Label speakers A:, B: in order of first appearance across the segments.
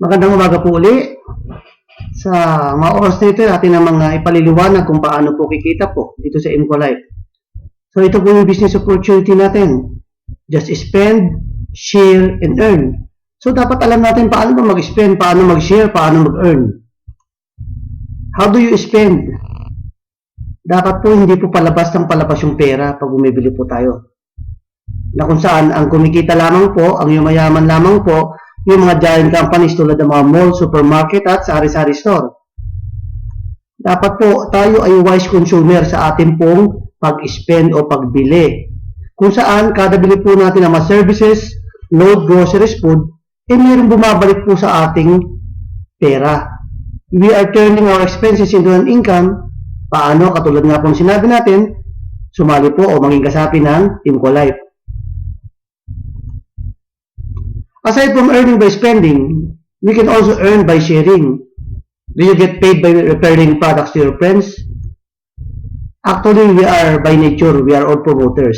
A: Magandang umaga po uli. Sa mga oras na ito, atin ang mga ipaliliwanag kung paano po kikita po dito sa ImcoLife. So ito po yung business opportunity natin. Just spend, share, and earn. So dapat alam natin paano ba mag-spend, paano mag-share, paano mag-earn. How do you spend? Dapat po hindi po palabas ng palabas yung pera pag bumibili po tayo. Na kung saan ang kumikita lamang po, ang yumayaman lamang po, yung mga giant companies tulad ng mga mall, supermarket at sari-sari store. Dapat po tayo ay wise consumer sa ating pong pag-spend o pagbili. Kung saan kada bili po natin ng mga services, load, groceries, food, mayroong bumabalik po sa ating pera. We are turning our expenses into an income. Paano? Katulad nga pong sinabi natin, sumali po o maging kasapi ng ImcoLife. Aside from earning by spending, we can also earn by sharing. Do you get paid by referring products to your friends? Actually, we are by nature, we are all promoters.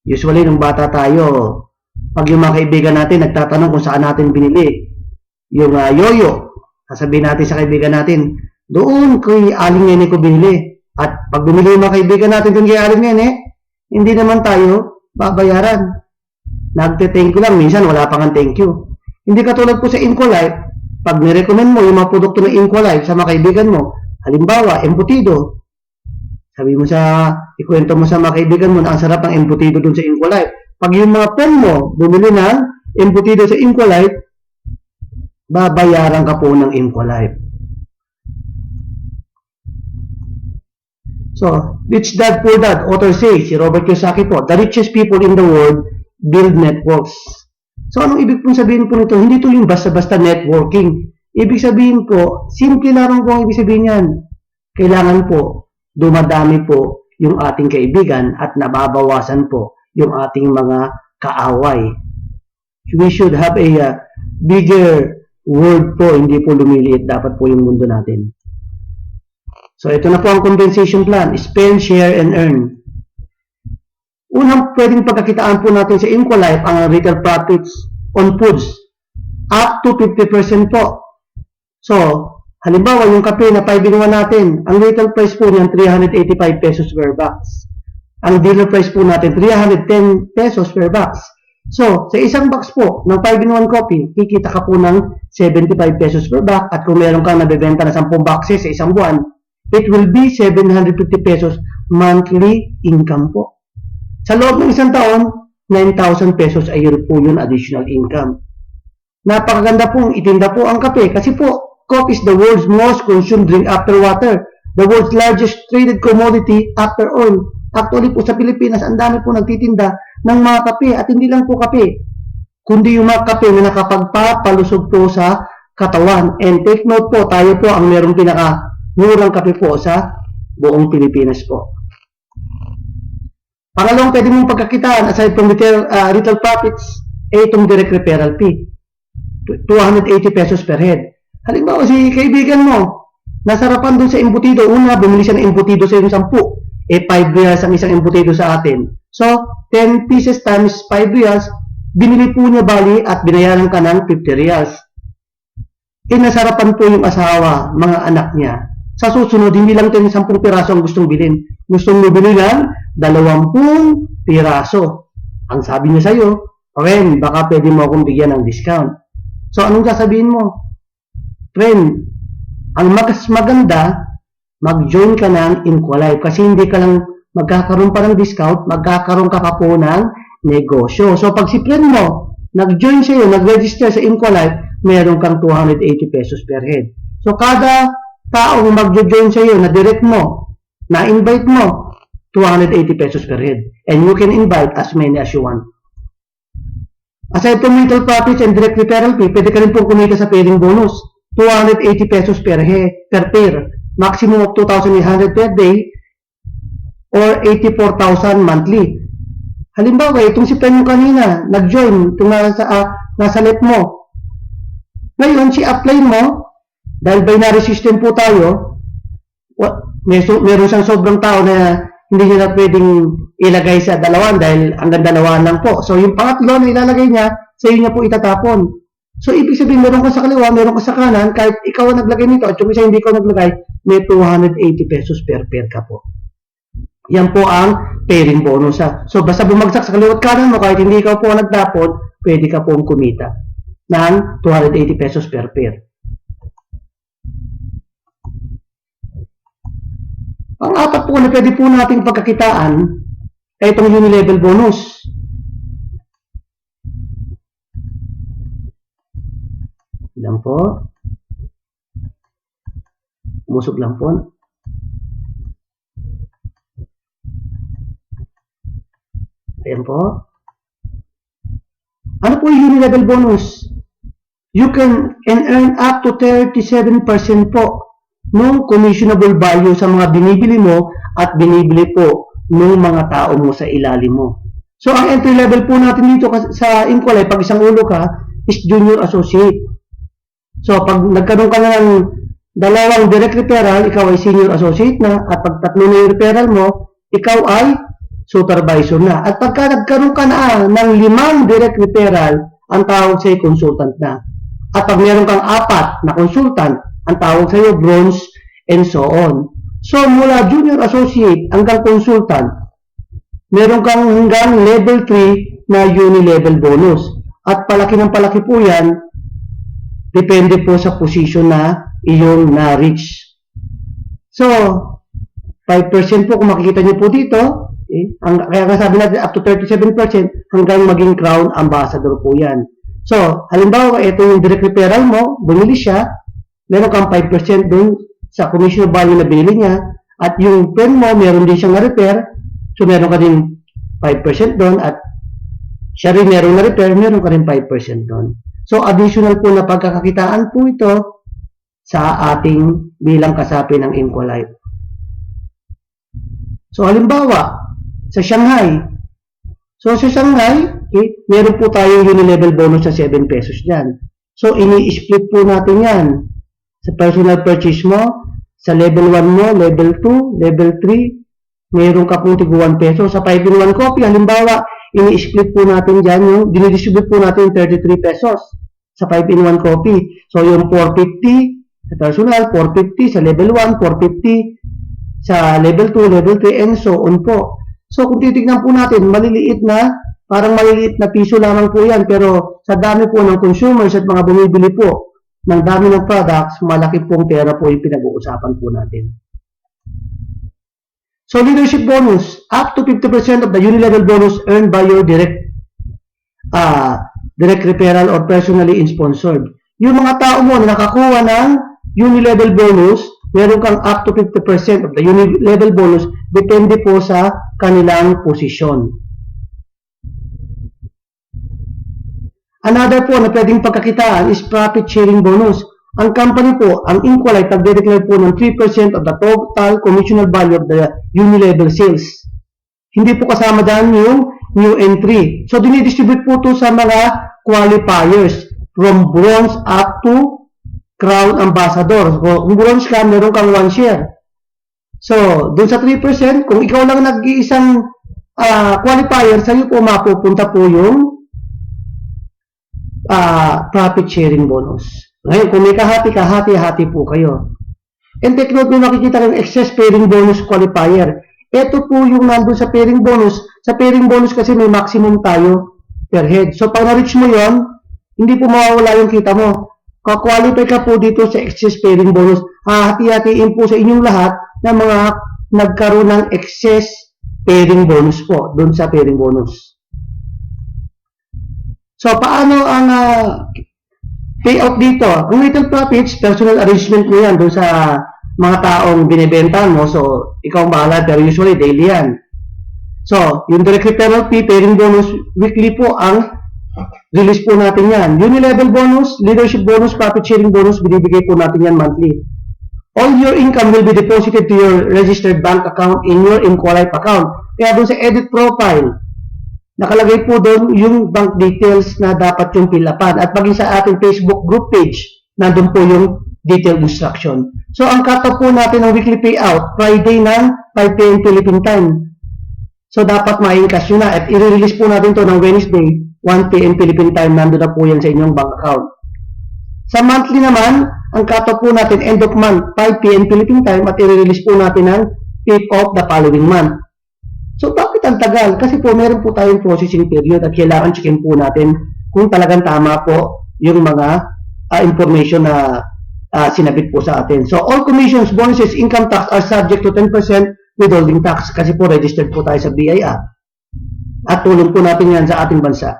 A: Usually, nung bata tayo, pag yung mga kaibigan natin nagtatanong kung saan natin binili yung yoyo, sasabihin natin sa kaibigan natin, doon kay Aling Nene ko binili. At pag bumili yung mga kaibigan natin doon kay Aling Nene, hindi naman tayo babayaran. Nagte-thank you lang, minsan wala pang ang thank you. Hindi katulad po sa ImcoLife, pag nirecommend mo yung mga produkto ng ImcoLife sa mga kaibigan mo, halimbawa, embutido. Sabi mo ikwento mo sa mga kaibigan mo na ang sarap ng embutido dun sa ImcoLife. Pag yung mga friend mo bumili ng embutido sa ImcoLife, babayaran ka po ng ImcoLife. So, Rich Dad Poor Dad, author says, si Robert Kiyosaki po, the richest people in the world build networks. So, anong ibig pong sabihin po nito? Hindi ito yung basta-basta networking. Ibig sabihin po, simple lamang po ang ibig sabihin yan. Kailangan po, dumadami po yung ating kaibigan at nababawasan po yung ating mga kaaway. We should have a bigger world po, hindi po lumiliit dapat po yung mundo natin. So, ito na po ang compensation plan. Spend, share, and earn. Unang pwedeng pagkakitaan po natin sa ImcoLife ang retail profits on foods up to 50% po. So, halimbawa yung kape na 5-in-1 natin, ang retail price po niyan 385 pesos per box. Ang dealer price po natin 310 pesos per box. So, sa isang box po ng 5-in-1 coffee, kikita ka po ng 75 pesos per box at kung meron kang nabebenta na 10 boxes sa isang buwan, it will be 750 pesos monthly income po. Sa loob ng isang taon, 9,000 pesos a year po yun additional income. Napakaganda pong itinda po ang kape kasi po, coffee is the world's most consumed drink after water. The world's largest traded commodity after oil. Actually po sa Pilipinas, ang dami po nagtitinda ng mga kape at hindi lang po kape, kundi yung mga kape na nakapagpapalusog po sa katawan. And take note po, tayo po ang merong pinaka-murang kape po sa buong Pilipinas po. Pangalawang pwede mong pagkakitaan aside from retail profits, itong direct referral fee. 280 pesos per head. Halimbawa, si kaibigan mo, nasarapan doon sa embutido, una, bumili siya ng embutido sa yung 10. 5 reals ang isang embutido sa atin. So, 10 pieces times 5 reals, binili po niya bali at binayaran ka ng 50 reals. Nasarapan po yung asawa, mga anak niya. Sa susunod, hindi lang 10 piraso ang gustong bilhin. Gustong mo bilhin ng 20 piraso. Ang sabi niya sa'yo, friend, baka pwede mo akong bigyan ng discount. So, anong sasabihin mo? Friend, ang mas maganda, mag-join ka ng ImcoLife kasi hindi ka lang magkakaroon pa ng discount, magkakaroon ka pa po ng negosyo. So, pag si friend mo, nag-join sa'yo, nag-register sa ImcoLife, meron kang 280 pesos per head. So, kada taong mag-join sa'yo, na direct mo, na-invite mo, 280 pesos per head. And you can invite as many as you want. Aside from retail profits and direct referral fee, pwede ka rin pong kumita sa pairing bonus. 280 pesos per pair. Maximum of 2,800 per day or 84,000 monthly. Halimbawa, itong si friend mo kanina, nag-join, itong nasa left mo. Ngayon, si upline mo, dahil binary system po tayo, meron siyang sobrang tao na hindi niya na pwedeng ilagay sa dalawan dahil hanggang dalawan lang po. So, yung pangatlo na ilalagay niya, sa iyo niya po itatapon. So, ibig sabihin, meron ka sa kaliwa, meron ka sa kanan, kahit ikaw ang naglagay nito at yung isa hindi ikaw naglagay, may 280 pesos per pair ka po. Yan po ang pairing bonus. So, basta bumagsak sa kaliwa at kanan mo, kahit hindi ikaw po nagdapod, pwede ka pong kumita ng 280 pesos per pair. Ang apat po na pwede po nating pagkakitaan ay itong unilevel bonus. Lang po. Umusog lang po. Ayan po. Ano po yung unilevel bonus? You can earn up to 37% po ng commissionable value sa mga binibili mo at binibili po ng mga tao mo sa ilalim mo. So, ang entry level po natin dito sa Incolay, pag isang ulo ka, is junior associate. So, pag nagkaroon ka na ng dalawang direct referral, ikaw ay senior associate na, at pag tatlo na yung referral mo, ikaw ay supervisor na. At pagka nagkaroon ka na ng 5 direct referral, ang tawag sa'yo consultant na. At pag meron kang 4 na consultant, ang tawag sa'yo bronze and so on. So, mula junior associate hanggang consultant, meron kang hanggang level 3 na uni-level bonus. At palaki ng palaki po yan, depende po sa position na iyong na-reach. So, 5% po kung makikita niyo po dito, kaya sabi natin up to 37% hanggang maging crown ambassador po yan. So, halimbawa, ito yung direct referral mo, bumili siya, meron kang 5% dun sa commission value na binili niya, at yung friend mo, meron din siyang na-repair, so meron ka din 5% doon, at siya rin meron na-repair, meron ka rin 5% doon. So, additional po na pagkakakitaan po ito sa ating bilang kasapi ng Incolite. So, halimbawa, sa Shanghai. So, sa Shanghai, meron po tayong uni-level bonus sa 7 pesos dyan. So, ini-split po natin yan. Sa personal purchase mo, sa level 1 mo, level 2, level 3, meron ka pong tig 1 peso. Sa 5-in-1 coffee, halimbawa, ini-split po natin dyan yung, dinidistribute po natin yung 33 pesos sa 5-in-1 coffee. So, yung 450 sa personal, 450 sa level 1, 450 sa level 2, level 3, and so on po. So, kung titignan po natin, maliliit na, parang maliliit na piso lamang po yan, pero sa dami po ng consumers at mga bumibili po ng dami ng products, malaki pong pera po yung pinag-uusapan po natin. So, leadership bonus, up to 50% of the uni-level bonus earned by your direct referral or personally sponsored. Yung mga tao mo na nakakuha ng uni-level bonus, meron kang up to 50% of the uni-level bonus, depende po sa kanilang posisyon. Another po na pwedeng pagkakitaan is profit sharing bonus. Ang company po, ang Incolite, nagde-declare po ng 3% of the total commissional value of the uni-level sales. Hindi po kasama dyan yung new entry. So, dinidistribute po ito sa mga qualifiers from bronze up to crown ambassador. So, kung bronze ka, meron kang 1 share. So, dun sa 3%, kung ikaw lang nag-iisang qualifier, sa'yo po mapupunta po yung profit sharing bonus. Ngayon, kung may kahati po kayo. And take note, may makikita ng excess pairing bonus qualifier. Ito po yung nandun sa pairing bonus. Sa pairing bonus kasi may maximum tayo per head. So, pag na-reach mo yon, hindi po mawawala yung kita mo. Ka-qualify ka po dito sa excess pairing bonus. Hati-hatiin po sa inyong lahat na mga nagkaroon ng excess pairing bonus po dun sa pairing bonus. So, paano ang payout dito? Ang little profits, personal arrangement mo yan doon sa mga taong binibenta mo. So, ikaw ang bahala, pero usually daily yan. So, yung direct referral fee, pairing bonus, weekly po ang release po natin yan. Uni-level bonus, leadership bonus, profit sharing bonus, binibigay po natin yan monthly. All your income will be deposited to your registered bank account in your Incolite account. Kaya doon sa edit profile, nakalagay po doon yung bank details na dapat yung fill-upan. At maging sa ating Facebook group page, nandun po yung detailed instruction. So, ang cut-off po natin ng weekly payout, Friday ng 5 p.m. Philippine time. So, dapat ma-encash nyo na. At i-release po natin to ng Wednesday, 1 p.m. Philippine time. Nandun na po yan sa inyong bank account. Sa monthly naman, ang cut-off po natin end of month, 5 p.m. Philippine time at i-release po natin ng 5th of the following month. So, bakit ang tagal? Kasi po, meron po tayong processing period at kailangan checkin po natin kung talagang tama po yung mga information na sinabit po sa atin. So, all commissions, bonuses, income tax are subject to 10% withholding tax kasi po registered po tayo sa BIR. At tulong po natin yan sa ating bansa.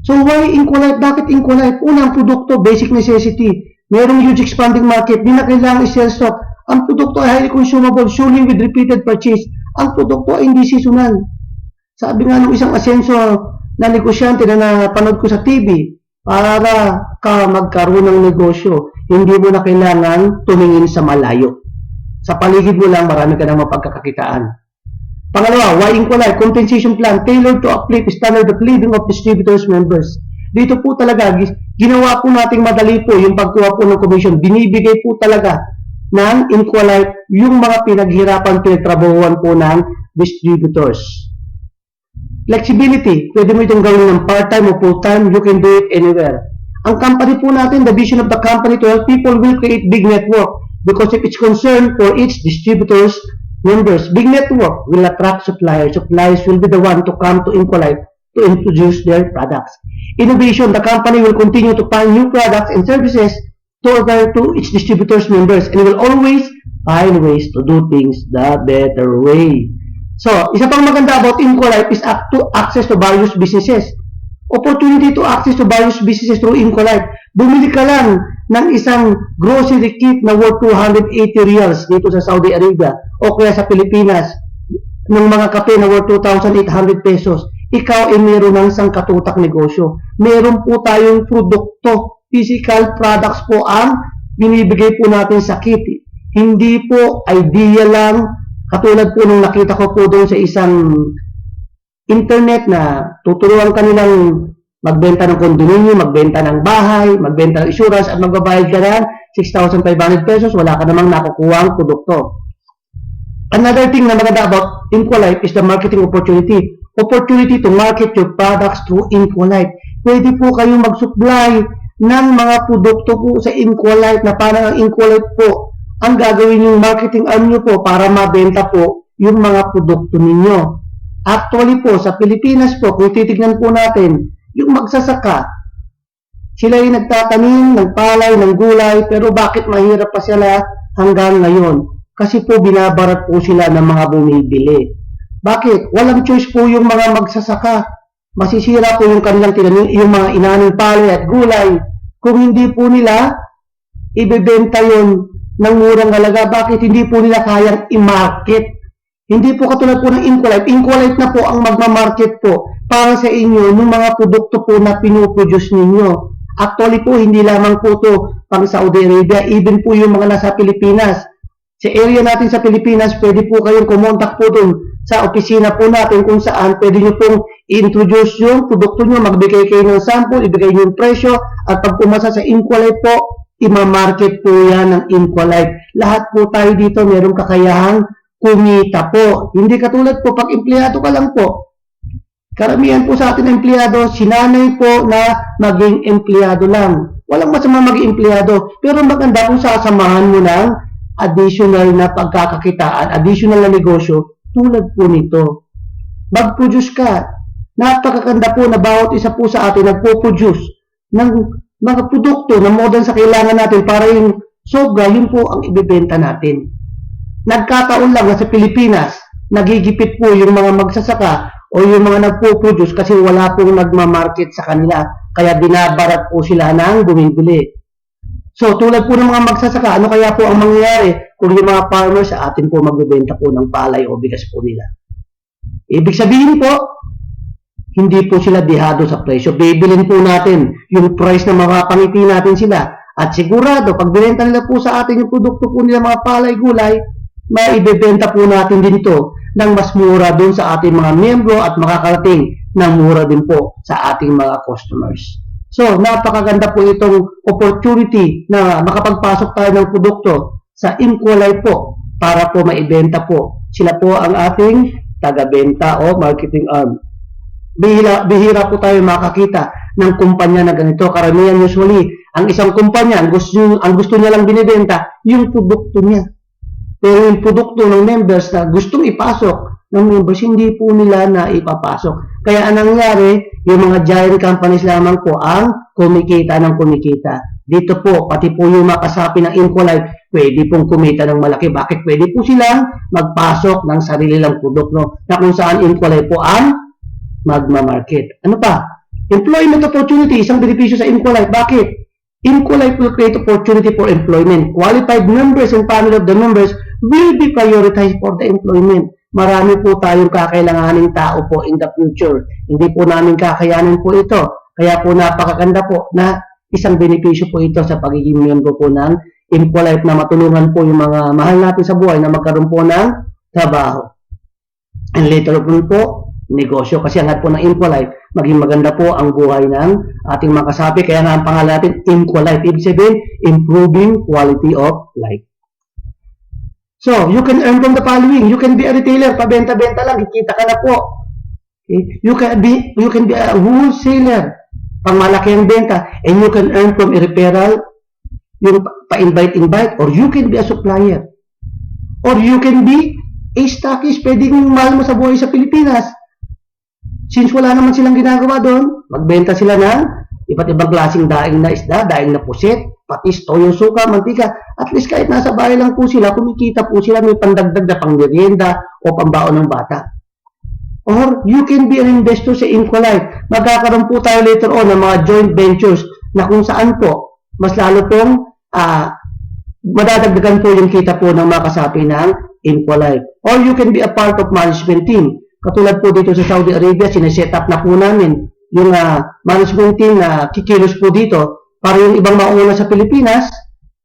A: So, why Incolite? Bakit Incolite? Unang produkto, basic necessity. Merong huge expanding market. Di na kailangan i-sell stock. Ang produkto ay highly consumable, surely with repeated purchase. Ang produkto ay hindi seasonal. Sabi nga ng isang asenso na negosyante na napanood ko sa TV, para ka magkaroon ng negosyo, hindi mo na kailangan tumingin sa malayo. Sa paligid mo lang, marami ka nang mapagkakakitaan. Pangalawa, why Incolite? Compensation plan tailored to uplift standard of living of distributors members. Dito po talaga, ginawa po nating madali po yung pagkuha po ng commission. Binibigay po talaga ng Incolite yung mga pinaghirapan, pinagtrabahuan po ng distributors. Flexibility, pwede mo itong gawin ng part-time o full-time, you can do it anywhere. Ang company po natin, the vision of the company to help people will create big network because if it's concerned for each distributors members, big network will attract suppliers. Suppliers will be the one to come to Incolite to introduce their products. Innovation, the company will continue to find new products and services to offer to its distributors members and will always find ways to do things the better way. So, isa pang maganda about Incolite is access to various businesses. Opportunity to access to various businesses through Incolite. Bumili ka lang ng isang grocery kit na worth 280 reals dito sa Saudi Arabia o kaya sa Pilipinas ng mga kape na worth 2,800 pesos. Ikaw ay meron ng isang katutak negosyo. Meron po tayong produkto, physical products po ang binibigay po natin sa kit. Hindi po idea lang, katulad po nung nakita ko po doon sa isang internet na tuturuan kanilang magbenta ng condominium, magbenta ng bahay, magbenta ng insurance at magbabayad ka ng 6,500 pesos, wala ka namang nakukuha ang produkto. Another thing na maganda about Incolite is the marketing opportunity. Opportunity to market your products through Incolite. Pwede po kayong mag-supply ng mga produkto po sa Incolite na parang ang Incolite po ang gagawin yung marketing arm nyo po para mabenta po yung mga produkto ninyo. Actually po, sa Pilipinas po, kung titignan po natin, yung magsasaka, sila yung nagtatanim ng palay, ng gulay, pero bakit mahirap pa sila hanggang ngayon? Kasi po binabarat po sila ng mga bumibili. Bakit? Walang choice po yung mga magsasaka. Masisira po yung kanilang tinanim, yung mga inaning palay at gulay. Kung hindi po nila ibebenta yon ng murang halaga, bakit hindi po nila kayang i-market? Hindi po katulad po ng Incolite. Incolite na po ang magmamarket po para sa inyo ng mga produkto po na pinuproduce ninyo. Actually po, hindi lamang po to pang Saudi Arabia, even po yung mga nasa Pilipinas. Sa area natin sa Pilipinas, pwede po kayong kumontak po dun sa opisina po natin kung saan pwede nyo pong i-introduce yung produkto nyo, magbigay kayo ng sample, ibigay nyo yung presyo, at pag pumasa sa Incolite po, ima-market po yan ng Incolite. Lahat po tayo dito merong kakayahang kumita po. Hindi katulad po pag empleyado ka lang po. Karamihan po sa atin empleyado, sinanay po na maging empleyado lang. Walang masama maging empleyado, pero maganda kung sasamahan mo ng additional na pagkakakitaan, additional na negosyo tulad po nito. Mag-produce ka. Napakaganda po na bawat isa po sa atin nagpo-produce ng mga produkto na modern sa kailangan natin para yung sobra, yun po ang ibebenta natin. Nagkataon lang na sa Pilipinas, nagigipit po yung mga magsasaka o yung mga nagpo-produce kasi wala pong nagmamarket sa kanila. Kaya binabarat po sila ng bumibili. So, tulad po ng mga magsasaka, ano kaya po ang mangyayari kung yung mga farmers sa atin po magbebenta po ng palay o bigas po nila? Ibig sabihin po, hindi po sila dihado sa presyo. Bibilin po natin yung price na makapangiti natin sila. At sigurado, pag binenta nila po sa atin yung produkto po nila, mga palay, gulay, maibebenta po natin din ito ng mas mura doon sa ating mga miyembro at makakarating ng mura din po sa ating mga customers. So, napakaganda po itong opportunity na makapagpasok tayo ng produkto sa Incolite po para po maibenta po. Sila po ang ating taga-benta o marketing arm. Bihira po tayo makakita ng kumpanya na ganito. Karamihan usually, ang isang kumpanya, ang gusto niya lang binibenta, yung produkto niya. Pero yung produkto ng members na gustong ipasok ng members, hindi po nila na ipapasok. Kaya anong nangyari, yung mga giant companies lamang po ang kumikita ng kumikita. Dito po, pati po yung makasapi ng Impolite, pwede pong kumita ng malaki. Bakit? Pwede po silang magpasok ng sarili lang produkto na kung saan Impolite po ang magmamarket. Ano pa? Employment opportunity, isang benepisyo sa Impolite. Bakit? Impolite will create opportunity for employment. Qualified members and family of the members will be prioritized for the employment. Marami po tayong kakailanganing tao po in the future. Hindi po namin kakayanin po ito. Kaya po napakaganda po na isang benepisyo po ito sa pagiging miyembro po ng Impolite na matulungan po yung mga mahal natin sa buhay na magkaroon po ng trabaho. And later on po, negosyo. Kasi hanggat po ng Impolite, maging maganda po ang buhay ng ating mga kasapi. Kaya nga ang pangalan natin, Impolite. Ibig sabihin, improving quality of life. So, you can earn from the following. You can be a retailer. Pabenta-benta lang. Kikita ka na po. Okay? You can be a wholesaler. Pangmalaki ang benta. And you can earn from a referral, yung pa-invite, or you can be a supplier. Or you can be a stockist. Pwedeng mahal mo sa buhay sa Pilipinas. Since wala naman silang ginagawa doon, magbenta sila ng iba't ibang klaseng daing na isda, daing na pusit, patis, toyo, suka, mantika. At least kahit nasa bahay lang po sila, kumikita po sila, may pandagdag na pangmerienda o pambaon ng bata. Or you can be an investor sa Impolite. Magkakaroon po tayo later on ng mga joint ventures na kung saan po mas lalo pong madadagdagan po yung kita po ng mga kasapi ng Impolite. Or you can be a part of management team. Katulad po dito sa Saudi Arabia, sineset up na po namin yung management team na kikilos po dito para yung ibang mauna sa Pilipinas.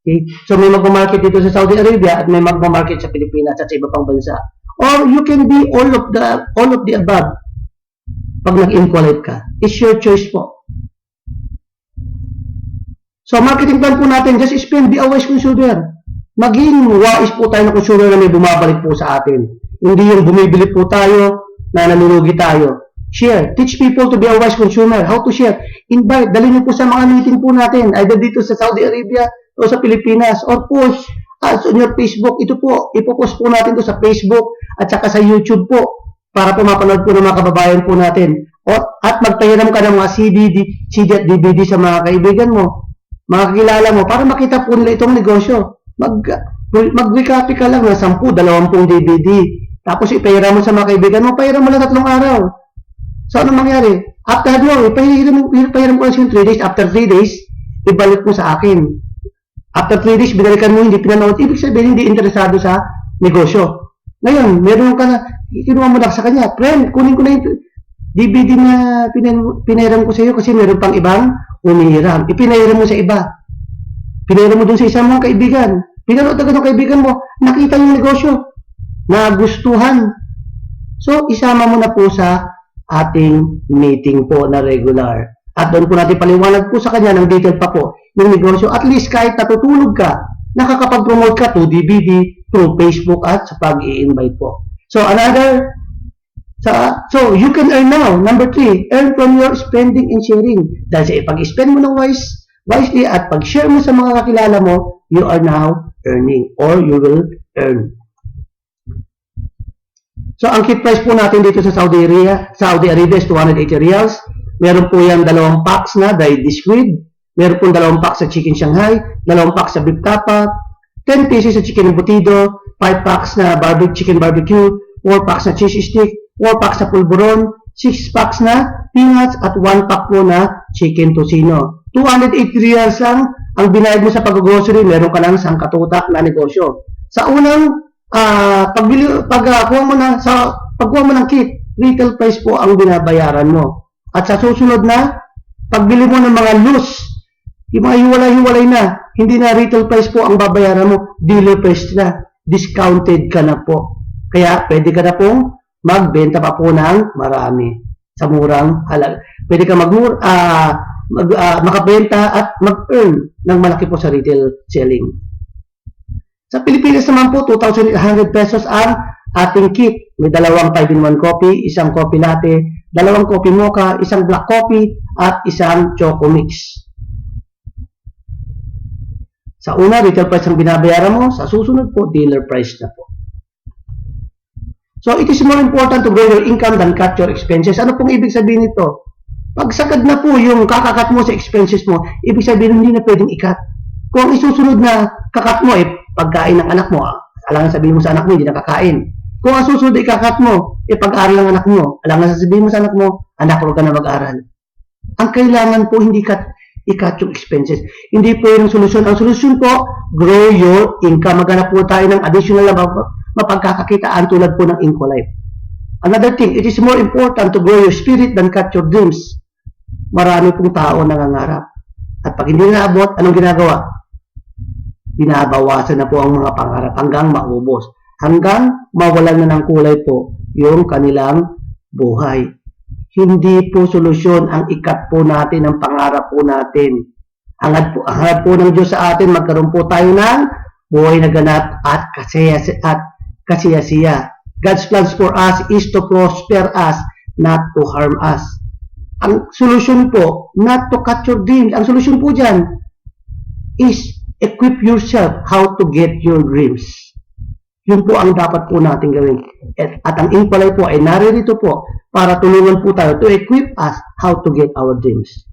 A: Okay? So may magmamarket dito sa Saudi Arabia at may magmamarket sa Pilipinas at sa iba pang bansa. Or you can be all of the above. Pag nag-Impolite ka, it's your choice po. So marketing plan po natin, just spend, be a wise consumer. Maging wise po tayo na consumer na may bumabalik po sa atin. Hindi yung bumibili po tayo na nalulugi tayo. Share. Teach people to be a wise consumer. How to share? Invite. Dalhin niyo po sa mga meeting po natin. Either dito sa Saudi Arabia o sa Pilipinas. Or post on your Facebook. Ito po. Ipopost po natin ito sa Facebook at saka sa YouTube po. Para po mapanood po ng mga kababayan po natin. At magpahiram ka ng mga CD at DVD sa mga kaibigan mo. Mga kakilala mo. Para makita po nila itong negosyo. Mag-recopy ka lang ng 10, 20 DVD. Tapos ipahiram mo sa mga kaibigan mo, pahiram mo lang 3 araw. So, ano mangyari? After ipahiram ko lang siya 3 days. After 3 days, ibalik mo sa akin. After 3 days, binalikan mo, hindi pinanood. Ibig sabihin, hindi interesado sa negosyo. Ngayon, meron ka na, kinuha mo lang sa kanya. Friend, kunin ko na yung DVD na pinahiram ko sa iyo kasi meron pang ibang umihiram. Ipinahiram mo sa iba. Pinahiram mo dun sa isang mga kaibigan. Pinanood agad ng kaibigan mo, nakita yung negosyo. Nagustuhan. So, isama mo na po sa ating meeting po na regular. At doon po natin paliwanag po sa kanya ng detail pa po yung negosyo. At least kahit natutulog ka, nakakapag-promote ka through DVD, through Facebook at sa pag-i-invite po. So, so you can earn now. Number 3, earn from your spending and sharing. Dahil sa ipag-spend mo ng wisely at pag-share mo sa mga kakilala mo, you are now earning or you will earn. So, ang kit price po natin dito sa Saudi Arabia is 280 riyals. Meron po yan 2 packs na dried squid. Meron po 2 packs sa chicken Shanghai, 2 packs sa beef tapa, 10 pieces sa chicken embutido, 5 packs na chicken barbecue, 4 packs na cheese stick, 4 packs na pulburon, 6 packs na peanuts, at 1 pack po na chicken tocino. 280 riyals lang ang binayad mo sa pag-grocery, meron ka lang sangkatutak na negosyo. Sa unang pagkuha mo ng kit, retail price po ang binabayaran mo. At sa susunod na pagbili mo ng mga loose, yung mga hiwalay-hiwalay na, hindi na retail price po ang babayaran mo, dealer price na, discounted ka na po. Kaya pwede ka na pong magbenta pa po ng marami sa murang halaga. Pwede ka makabenta at mag-earn ng malaki po sa retail selling. Sa Pilipinas naman po, 2,800 pesos ang ating kit. May 2 5-in-1 coffee, 1 coffee latte, 2 2 coffee mocha, 1 black coffee, at 1 choco mix. Sa una, retail price ang binabayaran mo. Sa susunod po, dealer price na po. So, it is more important to grow your income than cut your expenses. Ano pong ibig sabihin nito? Pag sagad na po yung kakakat mo sa expenses mo, ibig sabihin hindi na pwedeng ikat. Kung ang isusunod na kakat mo, pagkain ng anak mo, alangan sabihin mo sa anak mo, hindi nakakain. Kung ang susunod ay kakat mo, pag-aaral ng anak mo, alangan sasabihin mo sa anak mo, anak, huwag ka na mag-aaral. Ang kailangan po, hindi ikat yung expenses. Hindi po yung solusyon. Ang solusyon po, grow your income. Maghanap po tayo ng additional na mapagkakakitaan tulad po ng Incolife. Another thing, it is more important to grow your spirit than cut your dreams. Marami pong tao nangangarap. At pag hindi naabot, anong ginagawa? Binabawasan na po ang mga pangarap hanggang maubos. Hanggang mawalan na ng kulay po yung kanilang buhay. Hindi po solusyon ang ikat po natin ang pangarap po natin. Ang hangad po ng Diyos sa atin, magkaroon po tayo ng buhay na ganap at kasiyasiya. God's plans for us is to prosper us, not to harm us. Ang solusyon po, not to cut your dreams. Ang solusyon po dyan is equip yourself how to get your dreams. Yun po ang dapat po natin gawin. At ang Incolife po ay naririto po para tulungan po tayo to equip us how to get our dreams.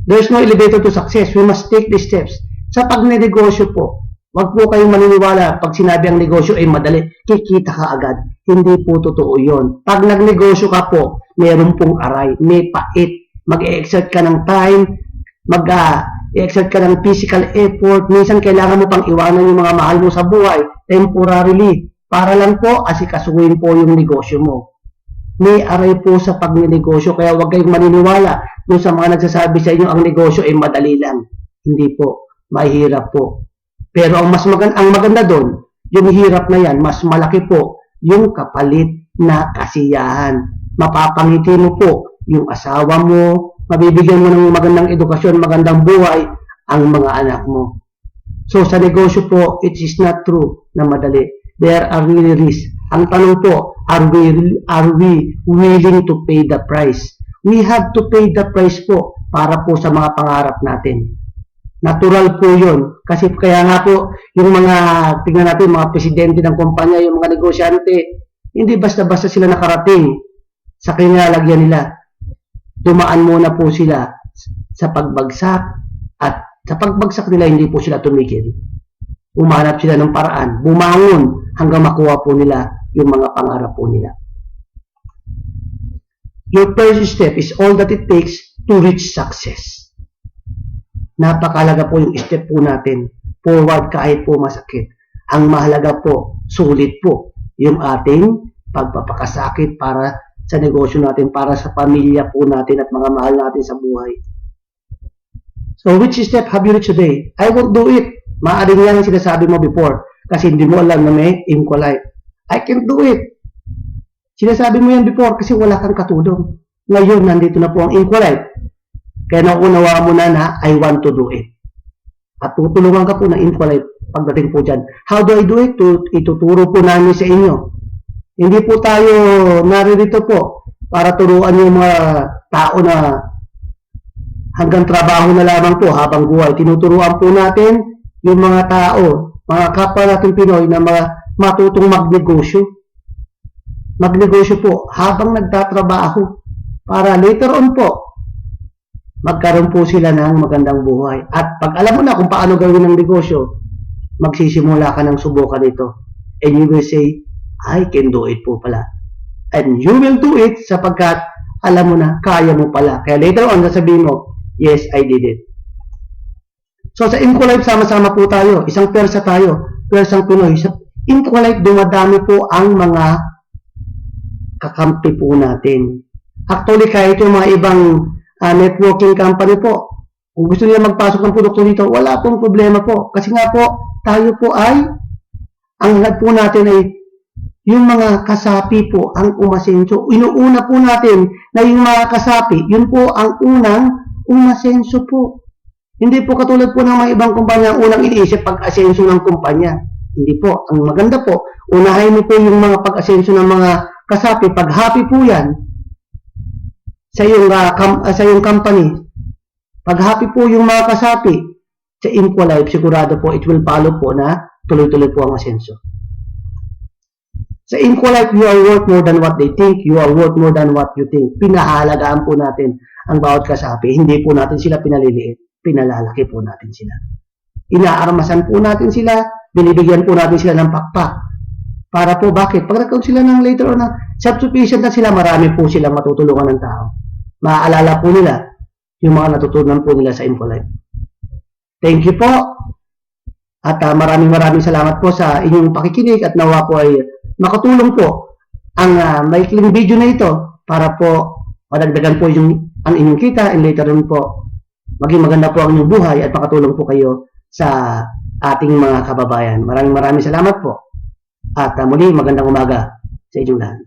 A: There's no elevator to success. We must take the steps. Sa pagnenegosyo po, wag po kayong maniniwala pag sinabi ang negosyo ay madali, kikita ka agad. Hindi po totoo yun. Pag nagnegosyo ka po, meron pong aray, may pait. Mag-e-exert ka ng time, mag-e-exert ka ng physical effort. Minsan kailangan mo pang iwanan yung mga mahal mo sa buhay, temporarily, para lang po asikasuhin po yung negosyo mo. May aray po sa pagnenegosyo, kaya huwag kayong maniniwala doon sa mga nagsasabi sa inyo ang negosyo ay madali lang. Hindi po, mahirap po. Pero ang maganda doon, yung hirap na yan, mas malaki po yung kapalit na kasiyahan. Mapapangiti mo po yung asawa mo, mabibigyan mo ng magandang edukasyon, magandang buhay ang mga anak mo. So sa negosyo po, it is not true na madali. There are really risks. Ang tanong po, are we willing to pay the price? We have to pay the price po para po sa mga pangarap natin. Natural po yun. Kasi kaya nga po, yung mga, tingnan natin, mga presidente ng kumpanya, yung mga negosyante, hindi basta-basta sila nakarating sa kinalalagyan nila. Dumaan muna po sila sa pagbagsak at sa pagbagsak nila, hindi po sila tumigil. Umanap sila ng paraan, bumangon hanggang makuha po nila yung mga pangarap po nila. Your first step is all that it takes to reach success. Napakalaga po yung step po natin. Forward kahit po masakit. Ang mahalaga po, sulit po yung ating pagpapakasakit para sa negosyo natin, para sa pamilya po natin at mga mahal natin sa buhay. So, which step have you reached today? I won't do it. Maaaring yan ang sinasabi mo before kasi hindi mo alam na may Incolife. I can't do it. Sinasabi mo yan before kasi wala kang katulong. Ngayon, nandito na po ang Incolife. Kaya nauunawa mo na I want to do it. At tutulungan ka po ng Incolife pagdating po dyan. How do I do it? Ituturo po namin sa inyo. Hindi po tayo naririto po para turuan yung mga tao na hanggang trabaho na lamang po habang buhay. Tinuturuan po natin yung mga tao, mga kapwa natin Pinoy na matutong magnegosyo. Magnegosyo po habang nagtatrabaho para later on po magkaroon po sila ng magandang buhay. At pag alam mo na kung paano gawin ang negosyo, magsisimula ka ng subukan ito. And you will say, I can do it po pala. And you will do it sapagkat alam mo na, kaya mo pala. Kaya later on, sasabihin mo, yes, I did it. So sa Incolife, sama-sama po tayo. Isang persa tayo. Persang Pinoy. Sa Incolife, dumadami po ang mga kakampi po natin. Actually, kahit yung mga ibang networking company po, kung gusto nila magpasok ng produkto dito, wala pong problema po. Kasi nga po, tayo po ay, ang hangad po natin ay, yung mga kasapi po ang umasenso. Inuuna po natin na yung mga kasapi, yun po ang unang umasenso po. Hindi po katulad po ng mga ibang kumpanya ang unang iniisip pag-asenso ng kumpanya. Hindi po. Ang maganda po, unahin mo po yung mga pag-asenso ng mga kasapi. Pag happy po yan, sa iyong company. Pag happy po yung mga kasapi sa Inqualife, sigurado po it will follow po na tuloy-tuloy po ang asenso. Sa Inqualife, you are worth more than what they think. You are worth more than what you think. Pinahalagaan po natin ang bawat kasapi. Hindi po natin sila pinaliliit. Pinalalaki po natin sila. Inaarmasan po natin sila. Binibigyan po natin sila ng pakpak. Para po, bakit? Pag nagkaroon sila ng later on na self-sufficient na sila, marami po silang matutulungan ng tao. Maaalala po nila yung mga natutunan po nila sa Inqualife. Thank you po. At maraming salamat po sa inyong pakikinig at nawa po ay makatulong po ang maikling video na ito para po madagdagan po ang inyong kita and later on po maging maganda po ang inyong buhay at makatulong po kayo sa ating mga kababayan. Maraming salamat po. At muli magandang umaga sa inyong lahat.